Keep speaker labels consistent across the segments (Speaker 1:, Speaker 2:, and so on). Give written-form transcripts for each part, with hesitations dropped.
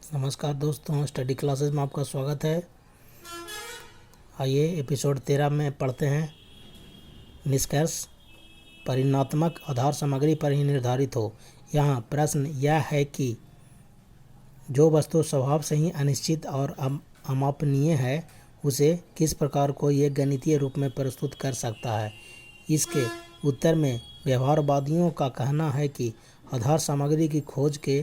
Speaker 1: नमस्कार दोस्तों, study classes में आपका स्वागत है। आइए एपिसोड 13 में पढ़ते हैं। निष्कर्ष परिमाणात्मक आधार सामग्री पर ही निर्धारित हो। यहाँ प्रश्न यह है कि जो वस्तु स्वभाव से ही अनिश्चित और अमापनीय है उसे किस प्रकार को ये गणितीय रूप में प्रस्तुत कर सकता है। इसके उत्तर में व्यवहारवादियों का कहना है कि आधार सामग्री की खोज के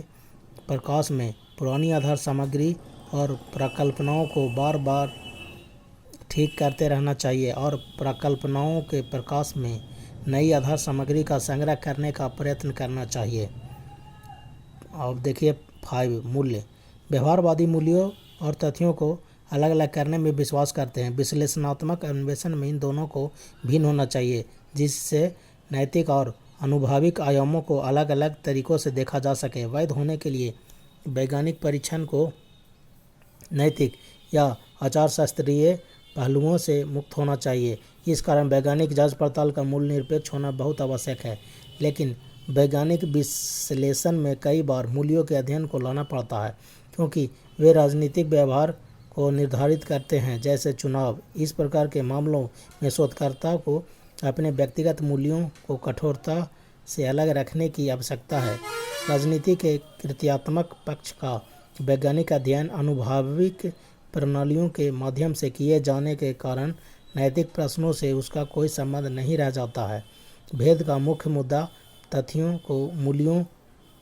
Speaker 1: प्रकाश में पुरानी आधार सामग्री और प्रकल्पनाओं को बार बार ठीक करते रहना चाहिए और प्रकल्पनाओं के प्रकाश में नई आधार सामग्री का संग्रह करने का प्रयत्न करना चाहिए। अब देखिए 5 मूल्य। व्यवहारवादी मूल्यों और तथ्यों को अलग अलग करने में विश्वास करते हैं। विश्लेषणात्मक अन्वेषण में इन दोनों को भिन्न होना चाहिए, जिससे नैतिक और अनुभविक आयामों को अलग अलग तरीकों से देखा जा सके। वैध होने के लिए वैज्ञानिक परीक्षण को नैतिक या आचार शास्त्रीय पहलुओं से मुक्त होना चाहिए। इस कारण वैज्ञानिक जांच पड़ताल का मूल निरपेक्ष होना बहुत आवश्यक है। लेकिन वैज्ञानिक विश्लेषण में कई बार मूल्यों के अध्ययन को लाना पड़ता है, क्योंकि वे राजनीतिक व्यवहार को निर्धारित करते हैं, जैसे चुनाव। इस प्रकार के मामलों में शोधकर्ता को अपने व्यक्तिगत मूल्यों को कठोरता से अलग रखने की आवश्यकता है। राजनीति के कृत्यात्मक पक्ष का वैज्ञानिक अध्ययन अनुभविक प्रणालियों के माध्यम से किए जाने के कारण नैतिक प्रश्नों से उसका कोई संबंध नहीं रह जाता है। भेद का मुख्य मुद्दा तथ्यों को मूल्यों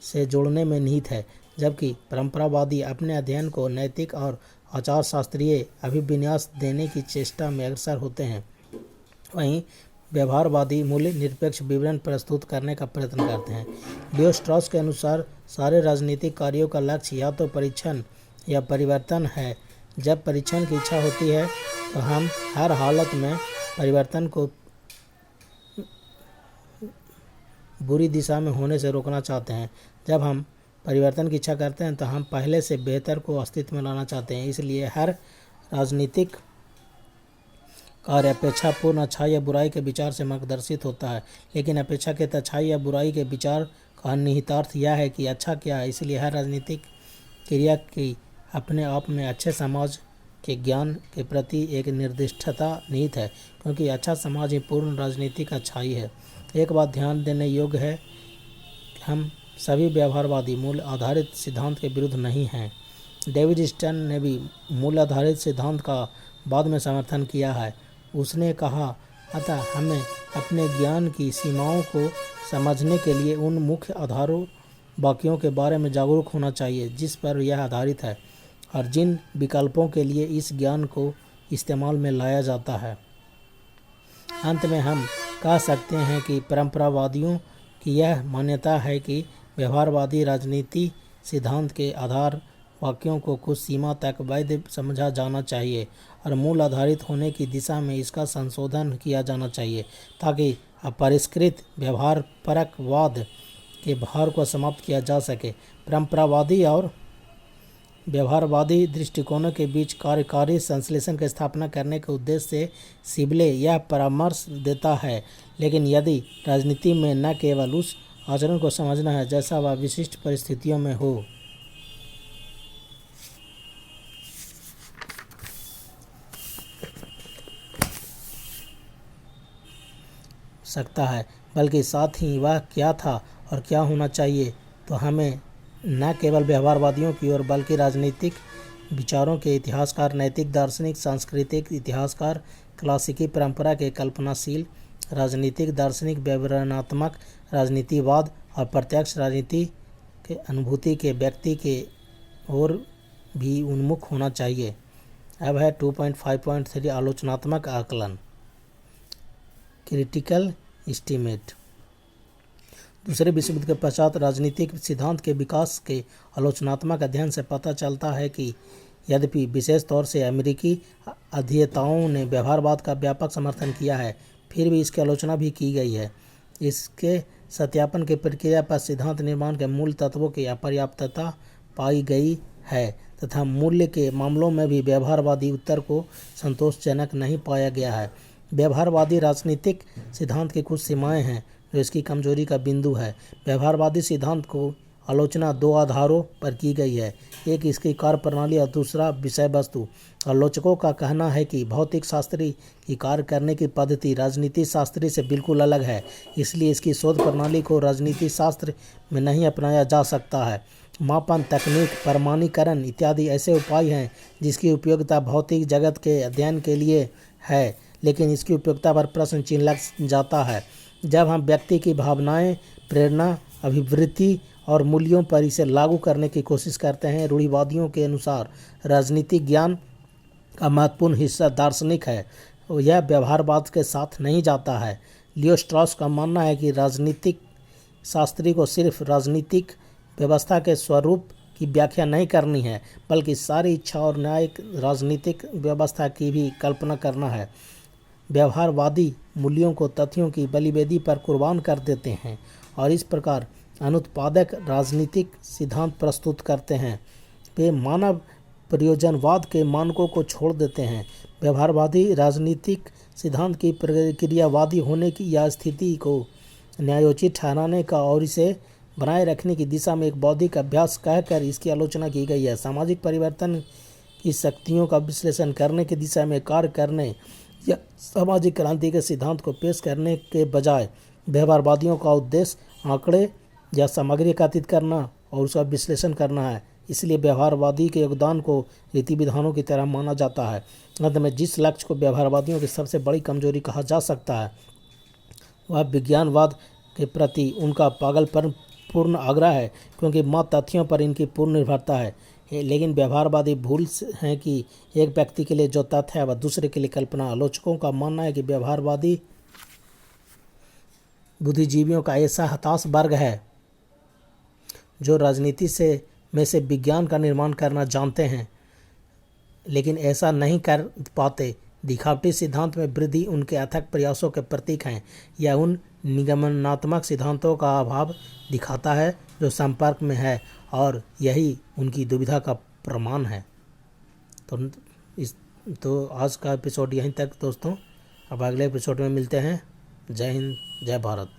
Speaker 1: से जोड़ने में निहित है, जबकि परंपरावादी अपने अध्ययन को नैतिक और आचार शास्त्रीय अभिविन्यास देने की चेष्टा में अग्रसर होते हैं। वहीं व्यवहारवादी मूल्य निरपेक्ष विवरण प्रस्तुत करने का प्रयत्न करते हैं। लियो स्ट्रॉस के अनुसार सारे राजनीतिक कार्यों का लक्ष्य या तो परीक्षण या परिवर्तन है। जब परीक्षण की इच्छा होती है तो हम हर हालत में परिवर्तन को बुरी दिशा में होने से रोकना चाहते हैं। जब हम परिवर्तन की इच्छा करते हैं तो हम पहले से बेहतर को अस्तित्व में लाना चाहते हैं। इसलिए हर राजनीतिक कार्य अपेक्षापूर्ण अच्छाई या बुराई के विचार से मार्गदर्शित होता है, लेकिन अपेक्षाकृत अच्छाई या बुराई के विचार का निहितार्थ यह है कि अच्छा क्या है। इसलिए हर राजनीतिक क्रिया की अपने आप में अच्छे समाज के ज्ञान के प्रति एक निर्दिष्टता निहित है, क्योंकि अच्छा समाज ही पूर्ण राजनीतिक अच्छाई है। एक बात ध्यान देने योग्य है कि हम सभी व्यवहारवादी मूल्य आधारित सिद्धांत के विरुद्ध नहीं हैं। डेविड स्टर्न ने भी मूल्य आधारित सिद्धांत का बाद में समर्थन किया है। उसने कहा, अतः हमें अपने ज्ञान की सीमाओं को समझने के लिए उन मुख्य आधारों वाक्यों के बारे में जागरूक होना चाहिए जिस पर यह आधारित है और जिन विकल्पों के लिए इस ज्ञान को इस्तेमाल में लाया जाता है। अंत में हम कह सकते हैं कि परंपरावादियों की यह मान्यता है कि व्यवहारवादी राजनीति सिद्धांत के आधार वाक्यों को कुछ सीमा तक वैध समझा जाना चाहिए और मूल आधारित होने की दिशा में इसका संशोधन किया जाना चाहिए, ताकि अपरिष्कृत व्यवहारपरकवाद के भार को समाप्त किया जा सके। परंपरावादी और व्यवहारवादी दृष्टिकोणों के बीच कार्यकारी संश्लेषण की स्थापना करने के उद्देश्य से सिबले यह परामर्श देता है। लेकिन यदि राजनीति में न केवल उस आचरण को समझना है जैसा वह विशिष्ट परिस्थितियों में हो सकता है, बल्कि साथ ही वह क्या था और क्या होना चाहिए, तो हमें न केवल व्यवहारवादियों की ओर बल्कि राजनीतिक विचारों के इतिहासकार, नैतिक दार्शनिक, सांस्कृतिक इतिहासकार, क्लासिकी परंपरा के कल्पनाशील राजनीतिक दार्शनिक, विवरणात्मक राजनीतिवाद और प्रत्यक्ष राजनीति के अनुभूति के व्यक्ति के ओर भी उन्मुख होना चाहिए। अब है 2.5.3 आलोचनात्मक आकलन, क्रिटिकल एस्टीमेट। दूसरे विश्व युद्ध के पश्चात राजनीतिक सिद्धांत के विकास के आलोचनात्मक अध्ययन से पता चलता है कि यद्यपि विशेष तौर से अमेरिकी अध्येताओं ने व्यवहारवाद का व्यापक समर्थन किया है, फिर भी इसकी आलोचना भी की गई है। इसके सत्यापन की प्रक्रिया पर सिद्धांत निर्माण के मूल तत्वों की अपर्याप्तता पाई गई है तथा मूल्य के मामलों में भी व्यवहारवादी उत्तर को संतोषजनक नहीं पाया गया है। व्यवहारवादी राजनीतिक सिद्धांत की कुछ सीमाएं हैं जो इसकी कमजोरी का बिंदु है। व्यवहारवादी सिद्धांत को आलोचना दो आधारों पर की गई है, एक इसकी कार्यप्रणाली और दूसरा विषय वस्तु। आलोचकों का कहना है कि भौतिक शास्त्री की कार्य करने की पद्धति राजनीति शास्त्री से बिल्कुल अलग है, इसलिए इसकी शोध प्रणाली को राजनीति शास्त्र में नहीं अपनाया जा सकता है। मापन तकनीक, प्रमाणीकरण इत्यादि ऐसे उपाय हैं जिसकी उपयोगिता भौतिक जगत के अध्ययन के लिए है, लेकिन इसकी उपयोगिता पर प्रश्न चिन्ह लग जाता है जब हम व्यक्ति की भावनाएं, प्रेरणा, अभिवृत्ति और मूल्यों पर इसे लागू करने की कोशिश करते हैं। रूढ़िवादियों के अनुसार राजनीतिक ज्ञान का महत्वपूर्ण हिस्सा दार्शनिक है, यह व्यवहारवाद के साथ नहीं जाता है। लियो स्ट्रॉस का मानना है कि राजनीतिक शास्त्री को सिर्फ राजनीतिक व्यवस्था के स्वरूप की व्याख्या नहीं करनी है, बल्कि सारी इच्छा और न्यायिक राजनीतिक व्यवस्था की भी कल्पना करना है। व्यवहारवादी मूल्यों को तथ्यों की बलिवेदी पर कुर्बान कर देते हैं और इस प्रकार अनुत्पादक राजनीतिक सिद्धांत प्रस्तुत करते हैं। वे मानव प्रयोजनवाद के मानकों को छोड़ देते हैं। व्यवहारवादी राजनीतिक सिद्धांत की प्रक्रियावादी होने की या स्थिति को न्यायोचित ठहराने का और इसे बनाए रखने की दिशा में एक बौद्धिक अभ्यास कहकर इसकी आलोचना की गई है। सामाजिक परिवर्तन की शक्तियों का विश्लेषण करने की दिशा में कार्य करने या सामाजिक क्रांति के सिद्धांत को पेश करने के बजाय व्यवहारवादियों का उद्देश्य आंकड़े या सामग्री एकत्रित करना और उसका विश्लेषण करना है। इसलिए व्यवहारवादी के योगदान को रीति विधानों की तरह माना जाता है। अंत में जिस लक्ष्य को व्यवहारवादियों की सबसे बड़ी कमजोरी कहा जा सकता है वह विज्ञानवाद के प्रति उनका पागलपन पूर्ण आग्रह है, क्योंकि मात्र तथ्यों पर इनकी पूर्ण निर्भरता है। लेकिन व्यवहारवादी भूल है कि एक व्यक्ति के लिए जो तथ्य है वह दूसरे के लिए कल्पना। आलोचकों का मानना है कि व्यवहारवादी बुद्धिजीवियों का ऐसा हताश वर्ग है जो राजनीति में से विज्ञान का निर्माण करना जानते हैं लेकिन ऐसा नहीं कर पाते। दिखावटी सिद्धांत में वृद्धि उनके अथक प्रयासों के प्रतीक हैं। यह उन निगमनात्मक सिद्धांतों का अभाव दिखाता है जो संपर्क में है और यही उनकी दुविधा का प्रमाण है। तो आज का एपिसोड यहीं तक दोस्तों। अब अगले एपिसोड में मिलते हैं। जय हिंद, जय भारत।